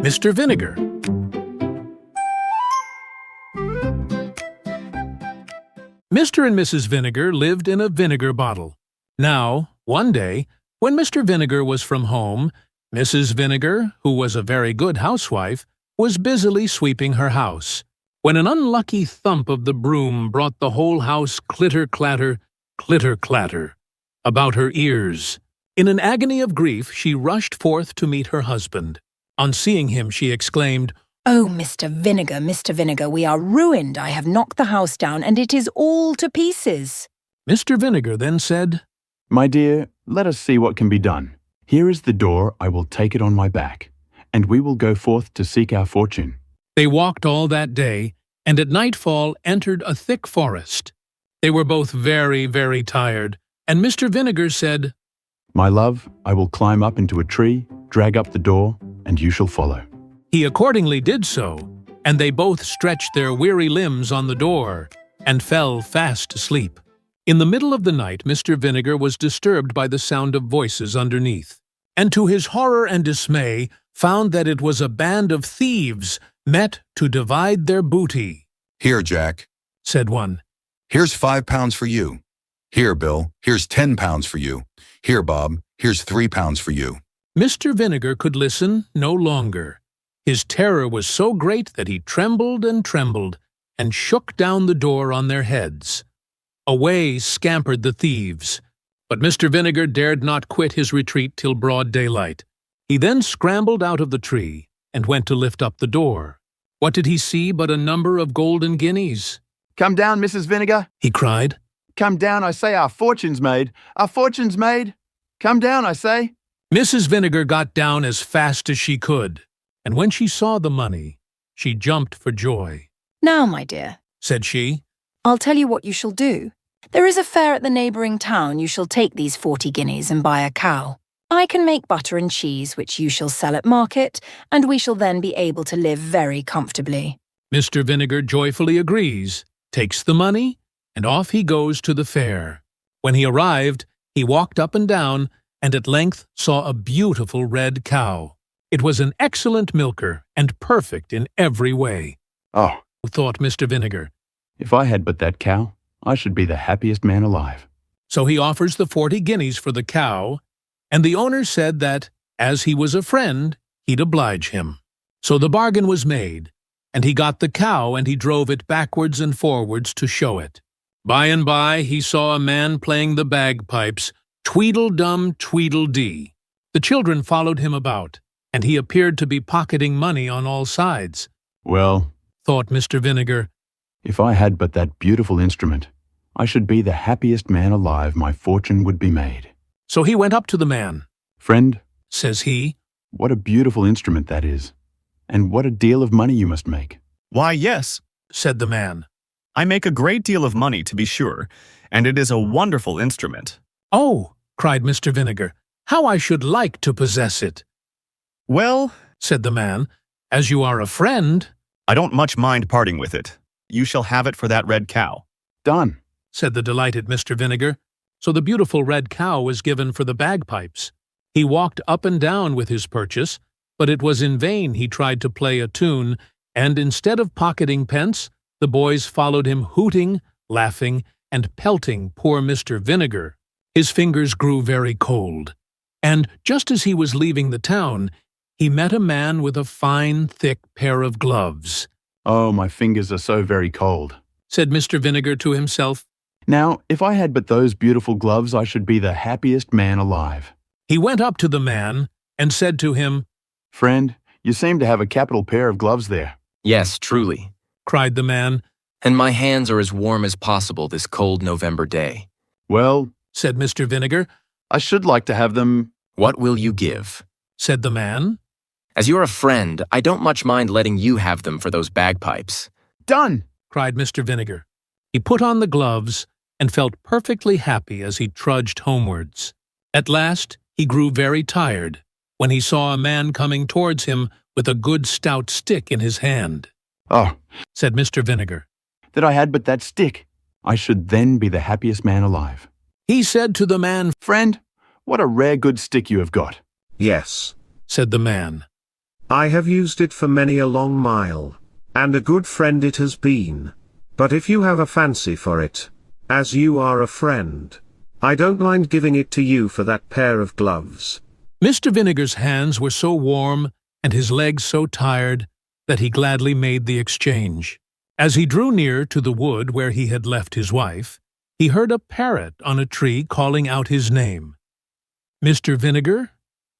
Mr. Vinegar. Mr. and Mrs. Vinegar lived in a vinegar bottle. Now, one day, when Mr. Vinegar was from home, Mrs. Vinegar, who was a very good housewife, was busily sweeping her house, when an unlucky thump of the broom brought the whole house clitter-clatter, clitter-clatter, about her ears. In an agony of grief, she rushed forth to meet her husband. On seeing him, she exclaimed, "Oh, Mr. Vinegar, we are ruined. I have knocked the house down, and it is all to pieces." Mr. Vinegar then said, "My dear, let us see what can be done. Here is the door, I will take it on my back, and we will go forth to seek our fortune." They walked all that day, and at nightfall entered a thick forest. They were both very, very tired, and Mr. Vinegar said, "My love, I will climb up into a tree, drag up the door, and you shall follow." He accordingly did so, and they both stretched their weary limbs on the door, and fell fast asleep. In the middle of the night, Mr. Vinegar was disturbed by the sound of voices underneath, and to his horror and dismay found that it was a band of thieves met to divide their booty. "Here, Jack," said one. "Here's £5 for you. Here, Bill, here's £10 for you. Here, Bob, here's £3 for you." Mr. Vinegar could listen no longer. His terror was so great that he trembled and shook down the door on their heads. Away scampered the thieves, but Mr. Vinegar dared not quit his retreat till broad daylight. He then scrambled out of the tree and went to lift up the door. What did he see but a number of golden guineas? "Come down, Mrs. Vinegar," he cried. "Come down, I say, our fortune's made. Our fortune's made. Come down, I say." Mrs. Vinegar got down as fast as she could, and when she saw the money, she jumped for joy. "Now, my dear," said she, "I'll tell you what you shall do. There is a fair at the neighbouring town. You shall take these 40 guineas and buy a cow. I can make butter and cheese, which you shall sell at market, and we shall then be able to live very comfortably." Mr. Vinegar joyfully agrees, takes the money, and off he goes to the fair. When he arrived, he walked up and down, and at length saw a beautiful red cow. It was an excellent milker, and perfect in every way. "Oh," thought Mr. Vinegar. "if I had but that cow, I should be the happiest man alive." So he offers the 40 guineas for the cow, and the owner said that, as he was a friend, he'd oblige him. So the bargain was made, and he got the cow and he drove it backwards and forwards to show it. By and by he saw a man playing the bagpipes, Tweedledum Tweedledee. The children followed him about, and he appeared to be pocketing money on all sides. "Well," thought Mr. Vinegar, "if I had but that beautiful instrument, I should be the happiest man alive. My fortune would be made." So he went up to the man. "Friend," says he, "what a beautiful instrument that is, and what a deal of money you must make." "Why, yes," said the man. "I make a great deal of money, to be sure, and it is a wonderful instrument." "Oh," cried Mr. Vinegar, "how I should like to possess it." "Well," said the man, "as you are a friend—" "I don't much mind parting with it. You shall have it for that red cow." "Done," said the delighted Mr. Vinegar. So the beautiful red cow was given for the bagpipes. He walked up and down with his purchase, but it was in vain he tried to play a tune, and instead of pocketing pence, the boys followed him hooting, laughing, and pelting poor Mr. Vinegar. His fingers grew very cold, and just as he was leaving the town, he met a man with a fine, thick pair of gloves. "Oh, my fingers are so very cold," said Mr. Vinegar to himself. "Now, if I had but those beautiful gloves, I should be the happiest man alive." He went up to the man and said to him, "Friend, you seem to have a capital pair of gloves there." "Yes, truly," cried the man. "and my hands are as warm as possible this cold November day." "Well," said Mr. Vinegar, "I should like to have them." "What will you give?" said the man. "As you're a friend, I don't much mind letting you have them for those bagpipes." "Done!" cried Mr. Vinegar. He put on the gloves and felt perfectly happy as he trudged homewards. At last he grew very tired when he saw a man coming towards him with a good stout stick in his hand. "Oh," said Mr. Vinegar, "that I had but that stick. I should then be the happiest man alive." He said to the man, "Friend, what a rare good stick you have got." "Yes," said the man. I have used it for many a long mile, and a good friend it has been. But if you have a fancy for it, as you are a friend, I don't mind giving it to you for that pair of gloves." Mr. Vinegar's hands were so warm and his legs so tired that he gladly made the exchange. As he drew near to the wood where he had left his wife, he heard a parrot on a tree calling out his name. "Mr. Vinegar,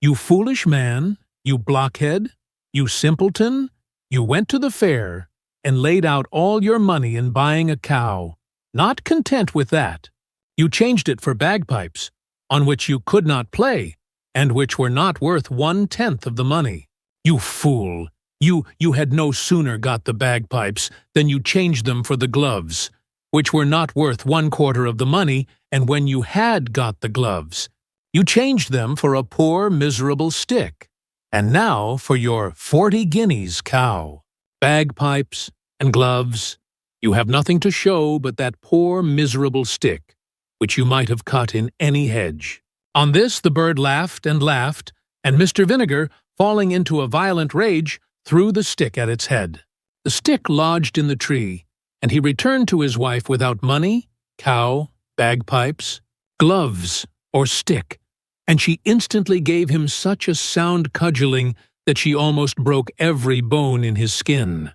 you foolish man, you blockhead, you simpleton, you went to the fair and laid out all your money in buying a cow. Not content with that, you changed it for bagpipes, on which you could not play, and which were not worth 1/10 of the money. You fool! You had no sooner got the bagpipes than you changed them for the gloves, which were not worth 1/4 of the money, and when you had got the gloves, you changed them for a poor miserable stick. And now for your 40 guineas cow, bagpipes, and gloves, you have nothing to show but that poor miserable stick, which you might have cut in any hedge." On this the bird laughed, and Mr. Vinegar, falling into a violent rage, threw the stick at its head. The stick lodged in the tree, and he returned to his wife without money, cow, bagpipes, gloves, or stick, and she instantly gave him such a sound cudgelling that she almost broke every bone in his skin.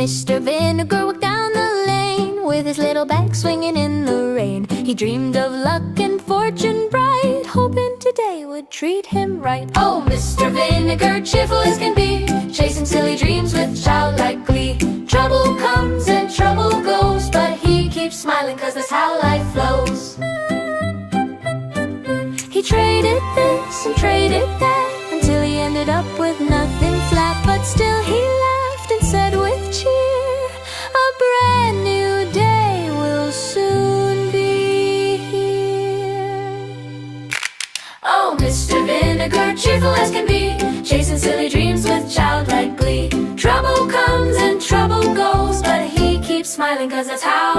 Mr. Vinegar walked down the lane with his little bag swinging in the rain. He dreamed of luck and fortune bright, hoping today would treat him right. Oh, Mr. Vinegar, cheerful as can be, chasing silly dreams with childlike glee. Trouble comes and trouble goes, but he keeps smiling 'cause that's how life flows. He traded this and traded that until he ended up with nothing flat, but still he laughed and said with cheer, "A brand new day will soon be here." Oh, Mr. Vinegar, cheerful as can be, chasing silly dreams with childlike glee. Trouble comes and trouble goes, but he keeps smiling 'cause that's how